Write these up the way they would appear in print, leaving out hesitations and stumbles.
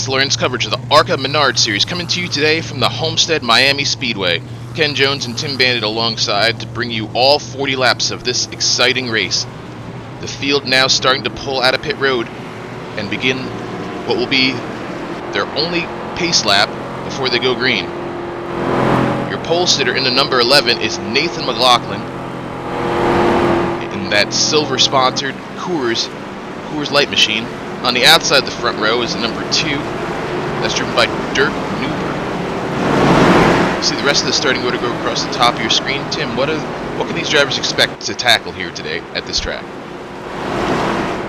Race Lawrence coverage of the ARCA Menards Series coming to you today from the Homestead Miami Speedway. Ken Jones and Tim Bandit alongside to bring you all 40 laps of this exciting race. The field now starting to pull out of pit road and begin what will be their only pace lap before they go green. Your pole sitter in the number 11 is Nathan McLaughlin in that silver sponsored Coors Light machine. On the outside of the front row is the number 2. That's driven by Dirk Newber. You see the rest of the starting order go across the top of your screen. Tim, what can these drivers expect to tackle here today at this track?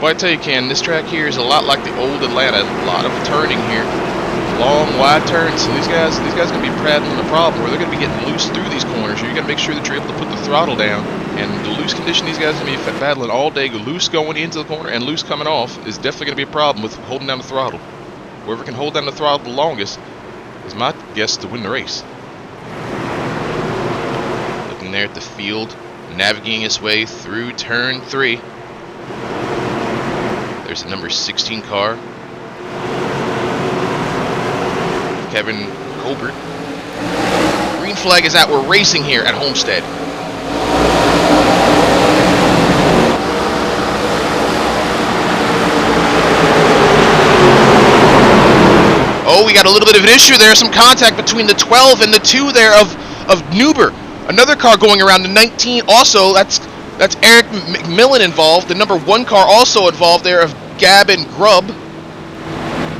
Well, I tell you, Ken, this track here is a lot like the old Atlanta. A lot of turning here. Long, wide turns. So these guys going to be battling a problem where they're going to be getting loose through these corners. You're going to make sure that you're able to put the throttle down. And the loose condition these guys are going to be battling all day. Loose going into the corner and loose coming off is definitely going to be a problem with holding down the throttle. Whoever can hold down the throttle the longest is my guess to win the race. Looking there at the field, navigating his way through turn 3. There's the number 16 car, Kevin Colbert. Green flag is out. We're racing here at Homestead. Oh, we got a little bit of an issue there. Some contact between the 12 and the 2 there of Newber. Another car going around the 19. Also, that's Eric McMillan involved. The number 1 car also involved there of Gab and Grubb.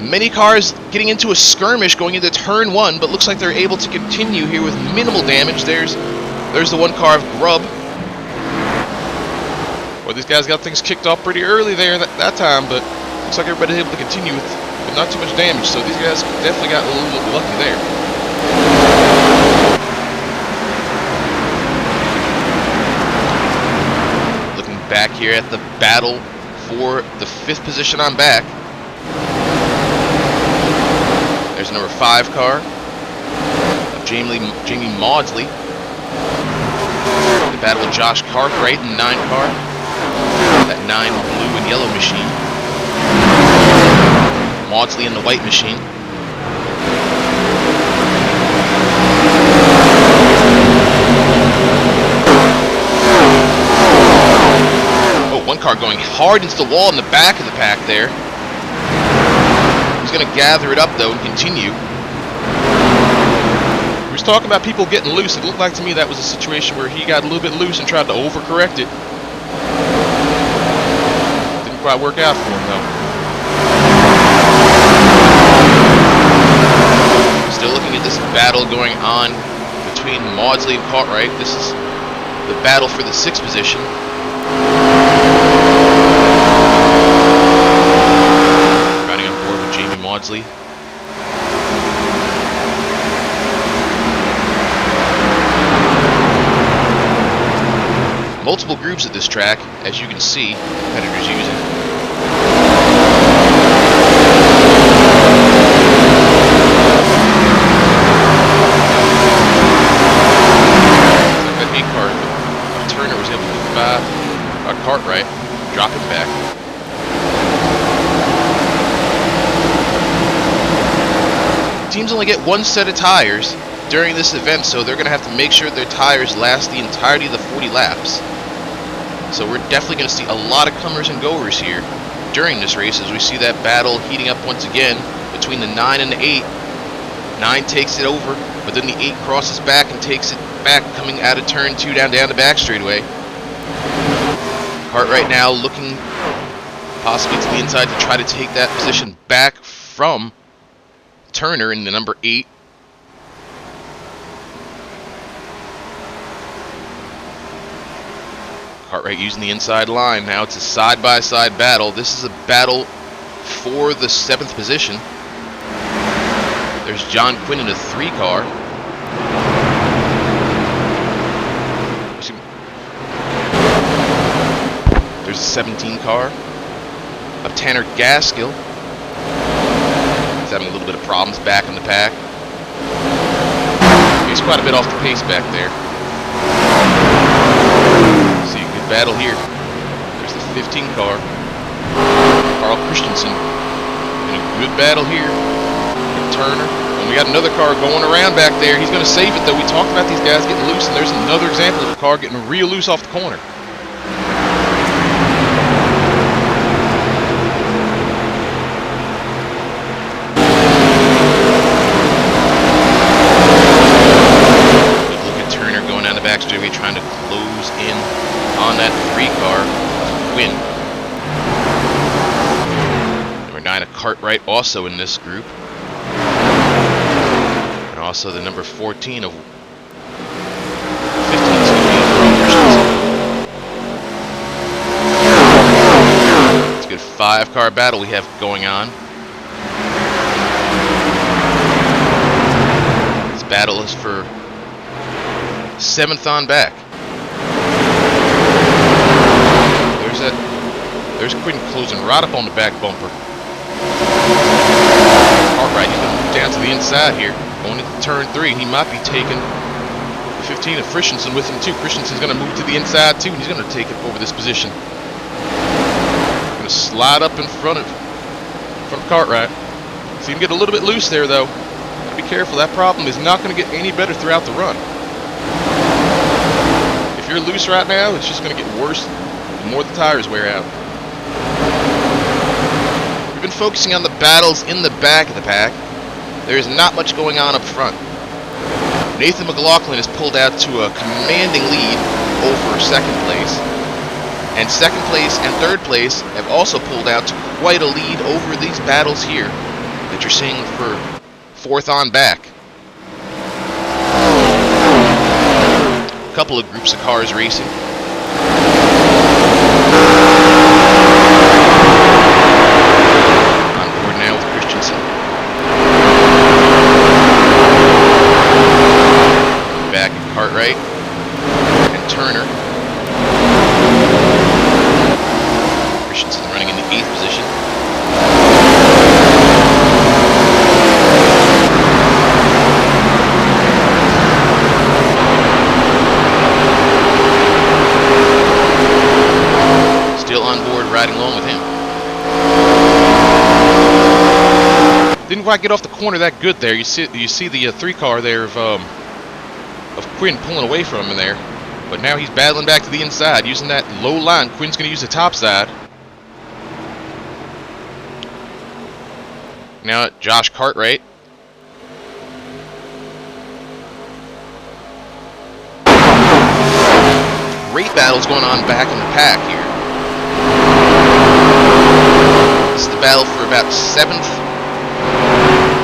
Many cars getting into a skirmish going into turn 1, but looks like they're able to continue here with minimal damage. There's the 1 car of Grubb. Well, these guys got things kicked off pretty early there that time, but looks like everybody's able to continue with not too much damage, so these guys definitely got a little bit lucky there. Looking back here at the battle for the 5th position on back. There's the number 5 car of Jamie Maudsley. The battle with Josh Cartwright in the 9 car. That 9 blue and yellow machine. Maudsley in the white machine. Oh, 1 car going hard into the wall in the back of the pack there. He's going to gather it up, though, and continue. We was talking about people getting loose. It looked like to me that was a situation where he got a little bit loose and tried to overcorrect it. Didn't quite work out for him, though. Still looking at this battle going on between Maudsley and Cartwright. This is the battle for the 6th position. Riding on board with Jamie Maudsley. Multiple groups at this track, as you can see, competitors using. Cartwright, dropping back. Teams only get 1 set of tires during this event, so they're going to have to make sure their tires last the entirety of the 40 laps. So we're definitely going to see a lot of comers and goers here during this race as we see that battle heating up once again between the 9 and the 8. 9 takes it over, but then the 8 crosses back and takes it back, coming out of turn 2 down the back straightaway. Cartwright now looking possibly to the inside to try to take that position back from Turner in the number 8. Cartwright using the inside line. Now it's a side-by-side battle. This is a battle for the 7th position. There's John Quinn in a 3 car. There's a 17 car of Tanner Gaskill. He's having a little bit of problems back in the pack. He's quite a bit off the pace back there. See a good battle here. There's the 15 car. Carl Christensen in a good battle here. Turner. And we got another car going around back there. He's going to save it, though. We talked about these guys getting loose, and there's another example of a car getting real loose off the corner. Look at Turner going down the back straightaway, trying to close in on that 3 car to win. Number 9, a Cartwright, also in this group. And also the number 14 of 15, it's a good 5-car battle we have going on. This battle is for 7th on back. There's Quinn closing right up on the back bumper. Cartwright, he's going to move down to the inside here, going into turn 3, and he might be taking the 15 of Christensen with him too. Christensen's going to move to the inside too, and he's going to take it over this position. Going to slide up in front of Cartwright. See him get a little bit loose there, though. Gotta be careful. That problem is not going to get any better throughout the run. If you're loose right now, it's just going to get worse the more the tires wear out. We've been focusing on the battles in the back of the pack. There is not much going on up front. Nathan McLaughlin has pulled out to a commanding lead over 2nd place. And 2nd place and 3rd place have also pulled out to quite a lead over these battles here that you're seeing for 4th on back. A couple of groups of cars racing. Back at Cartwright and Turner. Christensen running in the 8th position. Still on board, riding along with him. Didn't quite get off the corner that good there. You see the 3 car there of Quinn pulling away from him there, but now he's battling back to the inside using that low line. Quinn's going to use the top side. Now Josh Cartwright. Great battles going on back in the pack here. This is the battle for about 7th,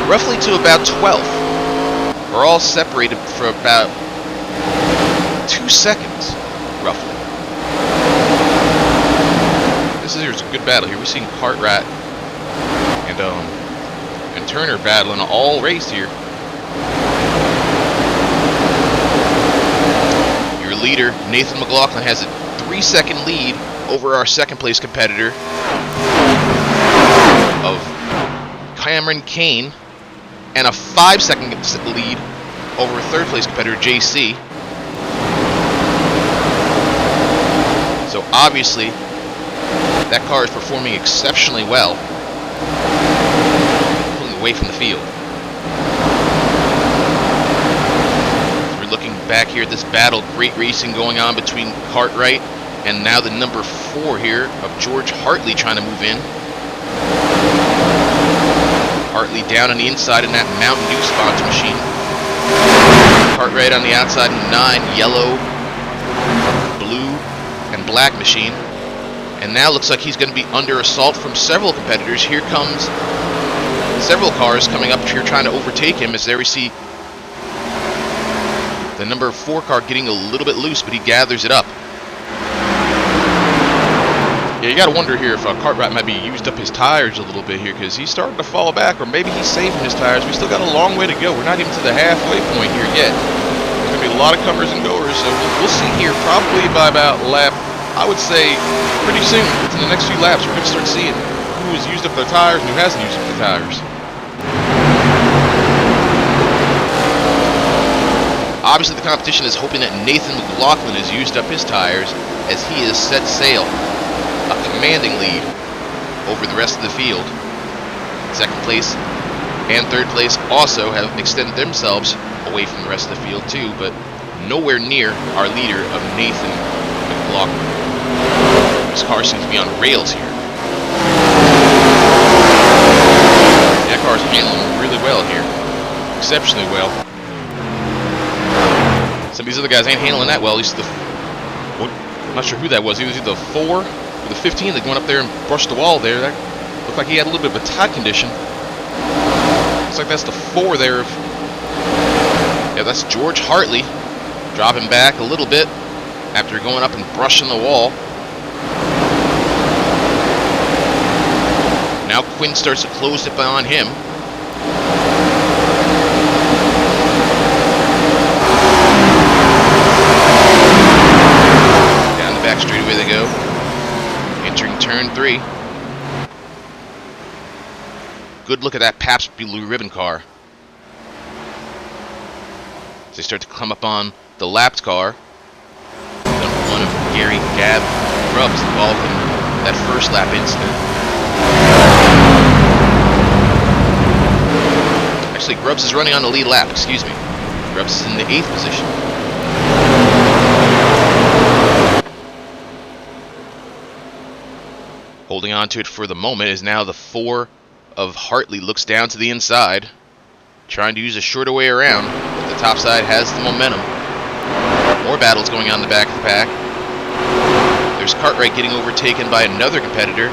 roughly to about 12th. We're all separated for about 2 seconds, roughly. This is a good battle here. We're seeing Cartwright and Turner battling all race here. Your leader, Nathan McLaughlin, has a 3-second lead over our 2nd place competitor of Cameron Kane, and a 5-second lead over 3rd place competitor JC. So obviously that car is performing exceptionally well, pulling away from the field. We're looking back here at this battle, great racing going on between Cartwright and now the number 4 here of George Hartley trying to move in. Hartley down on the inside in that Mountain Dew sponsor machine. Cartwright on the outside in 9, yellow, blue, and black machine. And now looks like he's going to be under assault from several competitors. Here comes several cars coming up here trying to overtake him, as there we see the number 4 car getting a little bit loose, but he gathers it up. Yeah, you got to wonder here if Cartwright might be used up his tires a little bit here, because he's starting to fall back, or maybe he's saving his tires. We still got a long way to go. We're not even to the halfway point here yet. There's going to be a lot of comers and goers, so we'll see here probably by about lap, I would say pretty soon, within the next few laps, we're going to start seeing who has used up their tires and who hasn't used up their tires. Obviously the competition is hoping that Nathan McLaughlin has used up his tires, as he has set sail. A commanding lead over the rest of the field. 2nd place, and third place also have extended themselves away from the rest of the field too, but nowhere near our leader of Nathan McLaughlin. This car seems to be on rails here. That car's handling really well here. Exceptionally well. Some of these other guys ain't handling that well. At least I'm not sure who that was. He was either the 4 or the 15 that went up there and brushed the wall there. That looked like he had a little bit of a tire condition. Looks like that's the 4 there. Yeah, that's George Hartley. Dropping back a little bit after going up and brushing the wall. Now Quinn starts to close it on him. Down the back straightaway they go. Entering turn 3. Good look at that Pabst Blue Ribbon car. As they start to come up on the lapped car. Number 1 of Gary Gab Grubbs involved in that first lap incident. Actually, Grubbs is running on the lead lap, excuse me. Grubbs is in the 8th position. Holding on to it for the moment is now the 4 of Hartley. Looks down to the inside, trying to use a shorter way around, but the top side has the momentum. More battles going on in the back of the pack. There's Cartwright getting overtaken by another competitor.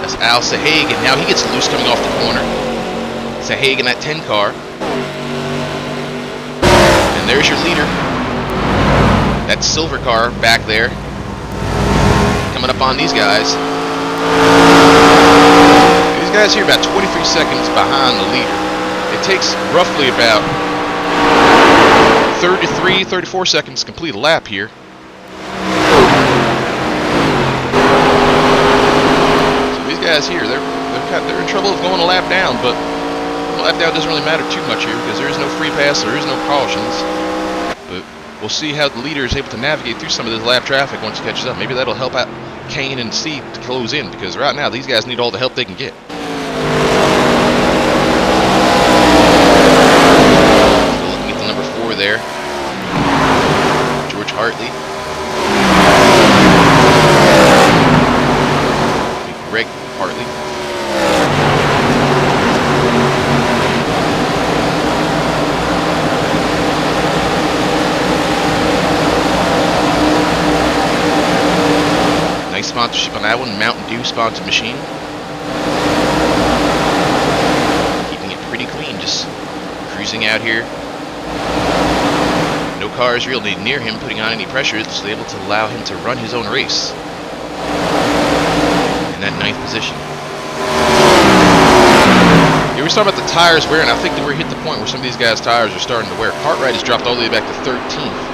That's Al Sahagan. Now he gets loose coming off the corner. Sahagan, that 10 car. And there's your leader. That silver car back there. Coming up on these guys. These guys here about 23 seconds behind the leader. It takes roughly about 33, 34 seconds to complete a lap here. So these guys here, they're in trouble of going a lap down, but a lap down doesn't really matter too much here because there is no free pass, there is no cautions. But we'll see how the leader is able to navigate through some of this lap traffic once he catches up. Maybe that'll help out Kane and Steve to close in, because right now these guys need all the help they can get. Still looking at the number 4 there, George Hartley. Greg Hartley. Nice sponsorship on that one, Mountain Dew sponsored machine. Keeping it pretty clean, just cruising out here. No cars really near him putting on any pressure, so able to allow him to run his own race. In that 9th position. Yeah, we was talking about the tires wearing. I think that we're hit the point where some of these guys' tires are starting to wear. Cartwright has dropped all the way back to 13th.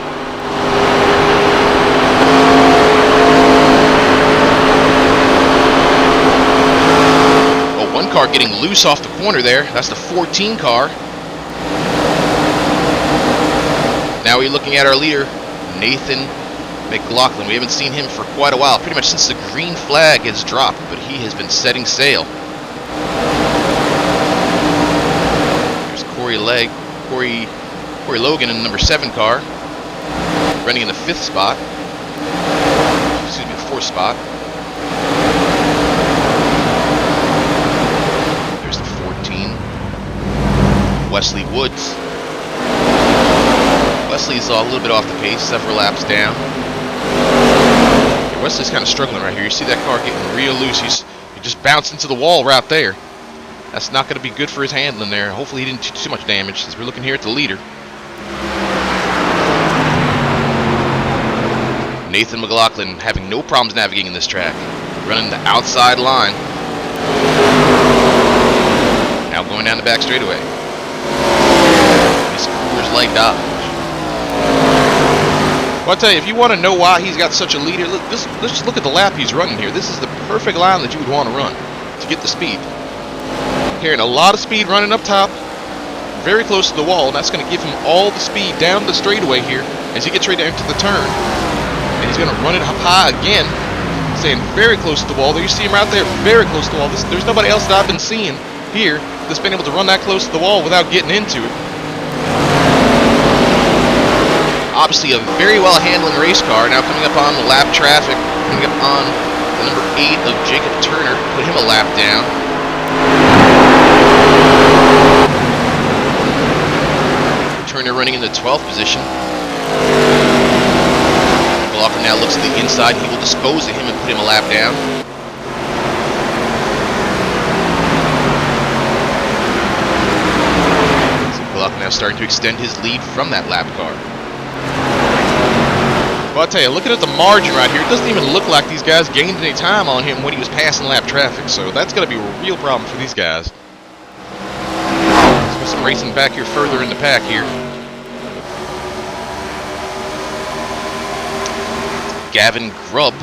One car getting loose off the corner there. That's the 14 car. Now we're looking at our leader, Nathan McLaughlin. We haven't seen him for quite a while, pretty much since the green flag has dropped, but he has been setting sail. There's Corey Logan in the number 7 car, running in the 5th spot. Excuse me, the 4th spot. Wesley Woods. Wesley's a little bit off the pace, several laps down. Yeah, Wesley's kind of struggling right here. You see that car getting real loose. He just bounced into the wall right there. That's not going to be good for his handling there. Hopefully he didn't do too much damage, as we're looking here at the leader. Nathan McLaughlin having no problems navigating this track. Running the outside line. Now going down the back straightaway. Coors Light Dodge. Well, I'll tell you, if you want to know why he's got such a leader, let's just look at the lap he's running here. This is the perfect line that you would want to run to get the speed. Carrying a lot of speed running up top, very close to the wall, and that's going to give him all the speed down the straightaway here as he gets ready to enter the turn. And he's going to run it up high again, staying very close to the wall. There you see him right there, very close to the wall. There's nobody else that I've been seeing here that's been able to run that close to the wall without getting into it. Obviously a very well handling race car. Now coming up on the lap traffic, coming up on the number 8 of Jacob Turner, put him a lap down. Turner running in the 12th position. McLaughlin now looks at the inside. He will dispose of him and put him a lap down. So McLaughlin now starting to extend his lead from that lap car. Well, I'll tell you, looking at the margin right here, it doesn't even look like these guys gained any time on him when he was passing lap traffic, so that's going to be a real problem for these guys. Let's put some racing back here further in the pack here. Gavin Grubb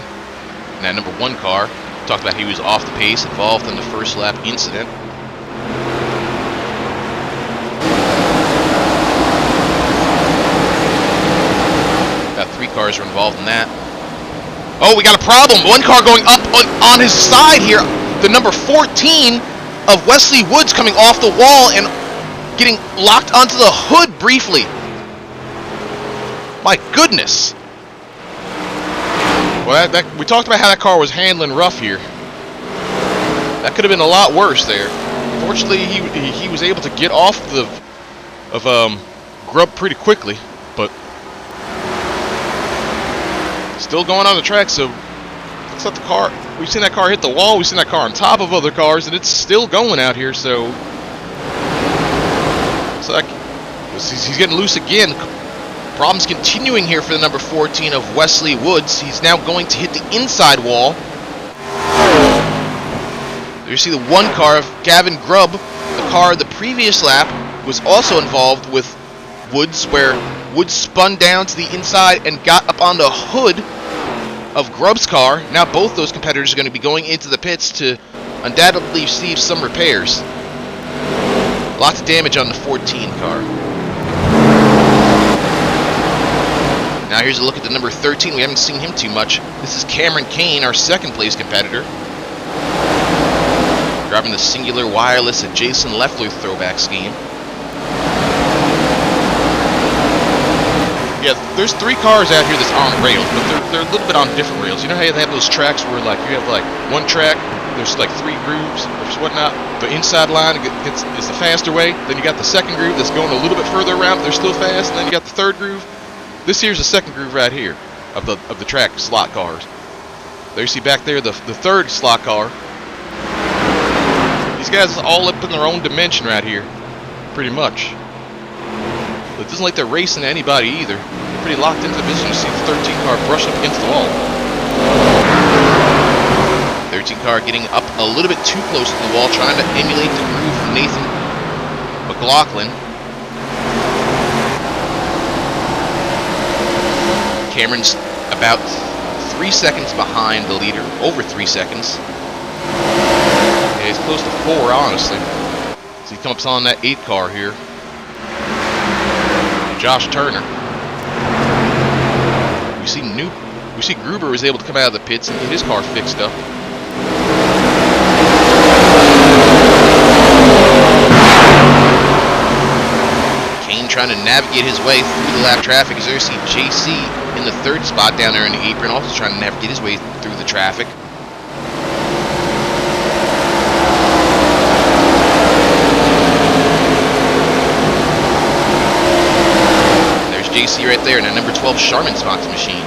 in that number 1 car. Talked about he was off the pace, involved in the first lap incident. About 3 cars are involved in that. Oh, we got a problem. 1 car going up on his side here. The number 14 of Wesley Woods coming off the wall and getting locked onto the hood briefly. My goodness. Well, we talked about how that car was handling rough here. That could have been a lot worse there. Fortunately, he was able to get off of Grubb pretty quickly, but still going on the track. So looks like the car. We've seen that car hit the wall. We've seen that car on top of other cars, and it's still going out here. So looks like he's getting loose again. Problems continuing here for the number 14 of Wesley Woods. He's now going to hit the inside wall. There you see the 1 car of Gavin Grubb. The car of the previous lap was also involved with Woods, where Woods spun down to the inside and got up on the hood of Grubb's car. Now both those competitors are going to be going into the pits to undoubtedly receive some repairs. Lots of damage on the 14 car. Now here's a look at the number 13. We haven't seen him too much. This is Cameron Kane, our 2nd place competitor. Driving the Singular Wireless at Jason Leffler throwback scheme. Yeah, there's 3 cars out here that's on rails, but they're a little bit on different rails. You know how they have those tracks where like you have like 1 track, there's like 3 grooves or whatnot. The inside line is the faster way. Then you got the 2nd groove that's going a little bit further around, but they're still fast. And then you got the 3rd groove. This here's the 2nd groove right here of the track slot cars. There you see back there the 3rd slot car. These guys are all up in their own dimension right here, pretty much. But it doesn't like they're racing to anybody either. They're pretty locked into the position. You see the 13 car brush up against the wall. 13 car getting up a little bit too close to the wall, trying to emulate the groove from Nathan McLaughlin. Cameron's about 3 seconds behind the leader, over 3 seconds. Yeah, he's close to 4, honestly. So he comes on that 8 car here. Josh Turner. We see Gruber was able to come out of the pits and get his car fixed up. Kane trying to navigate his way through the lap traffic. As there you see JC in the 3rd spot down there in the apron, also trying to navigate his way through the traffic. There's JC right there, and that number 12 Charmin's Fox machine.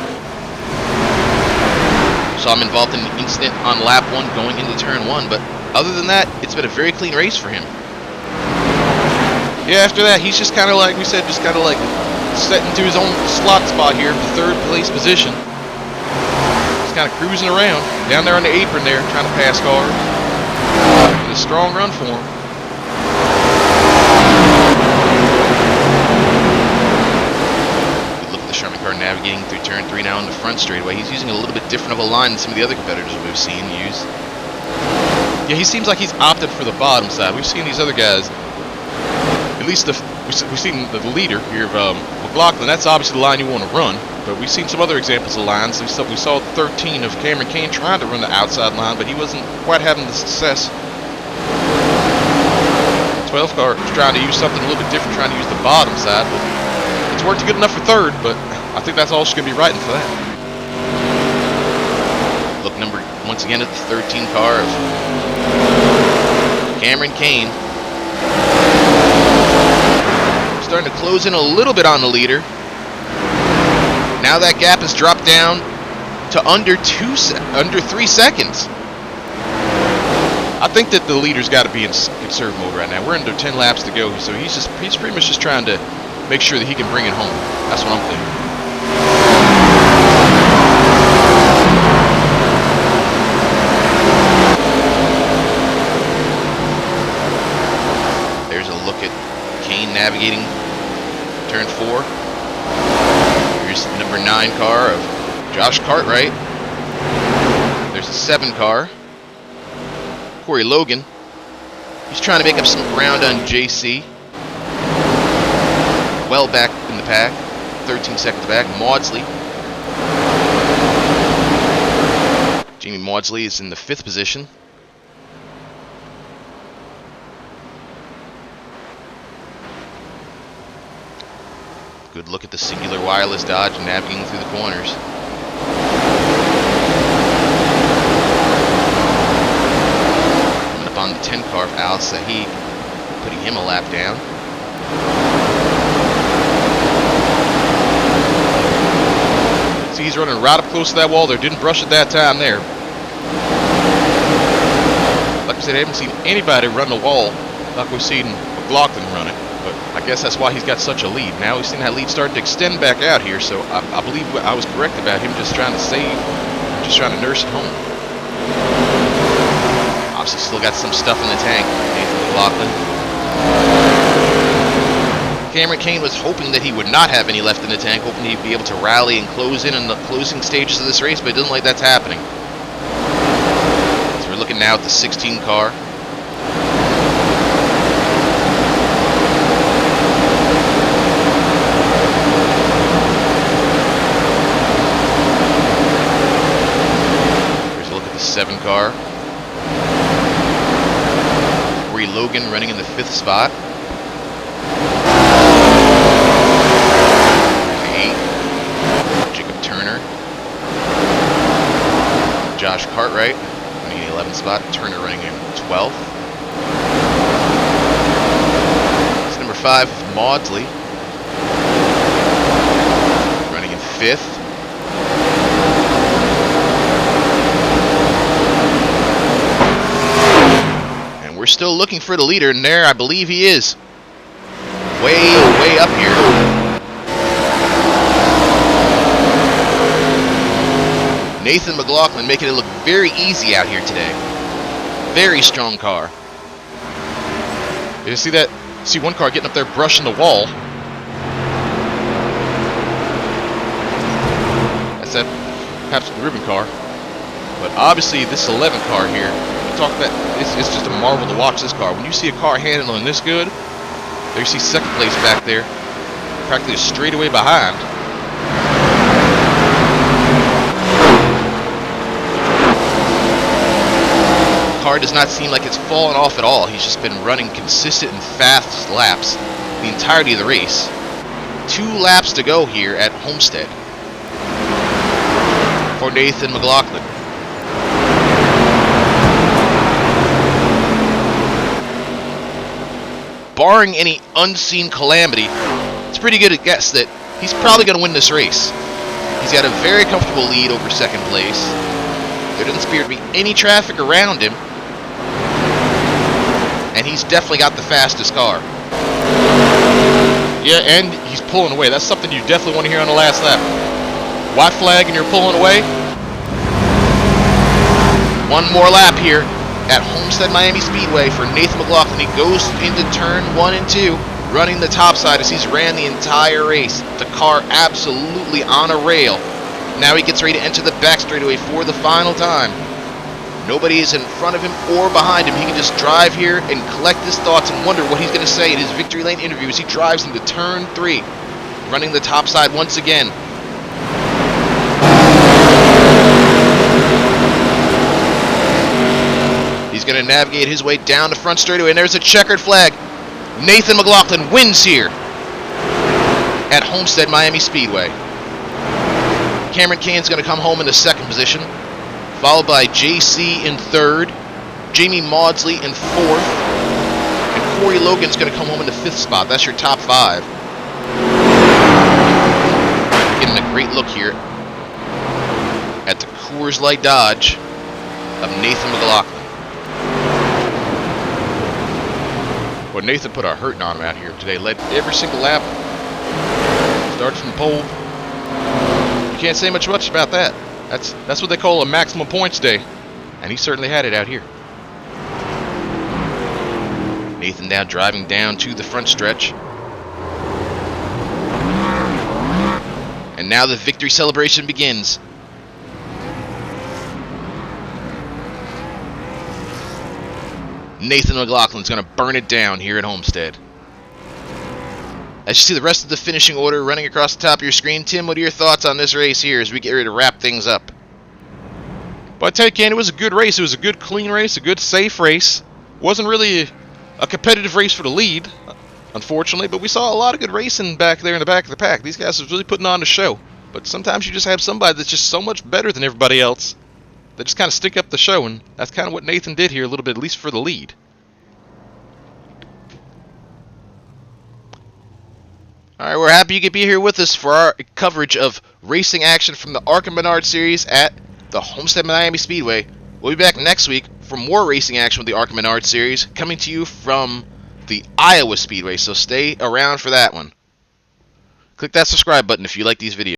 Saw him involved in an incident on lap 1 going into turn 1, but other than that, it's been a very clean race for him. Yeah, after that, he's just kind of like we said, just kind of like set into his own slot spot here, the 3rd place position. Just kind of cruising around down there on the apron there, trying to pass cars. It's a strong run for him. Look at the Sherman car navigating through turn 3 now in the front straightaway. He's using a little bit different of a line than some of the other competitors we've seen use. Yeah, he seems like he's opted for the bottom side. We've seen these other guys. At least we've seen the leader here of McLaughlin. That's obviously the line you want to run. But we've seen some other examples of lines. We saw 13 of Cameron Kane trying to run the outside line, but he wasn't quite having the success. 12th car is trying to use something a little bit different, trying to use the bottom side. But it's worked good enough for third, but I think that's all she's going to be writing for that. Look number once again at the 13 car of Cameron Kane. Starting to close in a little bit on the leader. Now that gap has dropped down to under 3 seconds. I think that the leader's got to be in conserve mode right now. We're under 10 laps to go, so he's pretty much just trying to make sure that he can bring it home. That's what I'm thinking. There's a look at Kane navigating turn 4. Here's the number 9 car of Josh Cartwright. There's a 7 car. Corey Logan. He's trying to make up some ground on JC. Well back in the pack. 13 seconds back. Maudsley. Jamie Maudsley is in the 5th position. Good look at the singular wireless Dodge navigating through the corners. Coming up on the 10 car of Al Sahib, putting him a lap down. See, he's running right up close to that wall there. Didn't brush it that time there. Like I said, I haven't seen anybody run the wall like we've seen McLaughlin run it. But I guess that's why he's got such a lead. Now we've seen that lead starting to extend back out here, so I believe I was correct about him just trying to save, just trying to nurse it home. Obviously still got some stuff in the tank, Nathan McLaughlin. Cameron Kane was hoping that he would not have any left in the tank, hoping he'd be able to rally and close in the closing stages of this race, but it doesn't look like that's happening. So we're looking now at the 16 car. Here's a look at the 7 car. Corey Logan running in the 5th spot. 8. Jacob Turner. Josh Cartwright running in the 11th spot. Turner running in 12th. It's number 5, Maudsley. Running in 5th. We're still looking for the leader, and there I believe he is. Way up here. Nathan McLaughlin making it look very easy out here today. Very strong car. You see that? See one car getting up there brushing the wall. That's that perhaps the ribbon car. But obviously this 11 car here, talk about it's just a marvel to watch this car. When you see a car handling this good, there you see second place back there, practically a straightaway behind. The car does not seem like it's fallen off at all. He's just been running consistent and fast laps the entirety of the race. 2 laps to go here at Homestead for Nathan McLaughlin. Barring any unseen calamity, it's pretty good to guess that he's probably going to win this race. He's got a very comfortable lead over second place. There doesn't appear to be any traffic around him. And he's definitely got the fastest car. Yeah, and he's pulling away. That's something you definitely want to hear on the last lap. White flag and you're pulling away. One more lap here at Homestead Miami Speedway for Nathan McLaughlin. He goes into turn 1 and 2, running the top side as he's ran the entire race. The car absolutely on a rail. Now he gets ready to enter the back straightaway for the final time. Nobody is in front of him or behind him. He can just drive here and collect his thoughts and wonder what he's going to say in his victory lane interview as he drives into turn 3, running the top side once again. He's going to navigate his way down the front straightaway, and there's a checkered flag. Nathan McLaughlin wins here at Homestead Miami Speedway. Cameron Cain's going to come home in the second position, followed by JC in third, Jamie Maudsley in fourth, and Corey Logan's going to come home in the fifth spot. That's your top five. Getting a great look here at the Coors Light Dodge of Nathan McLaughlin. Well, Nathan put a hurting on him out here today. Led every single lap. Started from the pole. You can't say much about that. That's what they call a maximum points day. And he certainly had it out here. Nathan now driving down to the front stretch. And now the victory celebration begins. Nathan McLaughlin's going to burn it down here at Homestead. As you see the rest of the finishing order running across the top of your screen, Tim, what are your thoughts on this race here as we get ready to wrap things up? But I tell you, Ken, it was a good race. It was a good, clean race, a good, safe race. Wasn't really a competitive race for the lead, unfortunately, but we saw a lot of good racing back there in the back of the pack. These guys was really putting on a show. But sometimes you just have somebody that's just so much better than everybody else. They just kind of stick up the show, and that's kind of what Nathan did here a little bit, at least for the lead. Alright, we're happy you could be here with us for our coverage of racing action from the ARCA Menards Series at the Homestead Miami Speedway. We'll be back next week for more racing action with the ARCA Menards Series, coming to you from the Iowa Speedway, so stay around for that one. Click that subscribe button if you like these videos.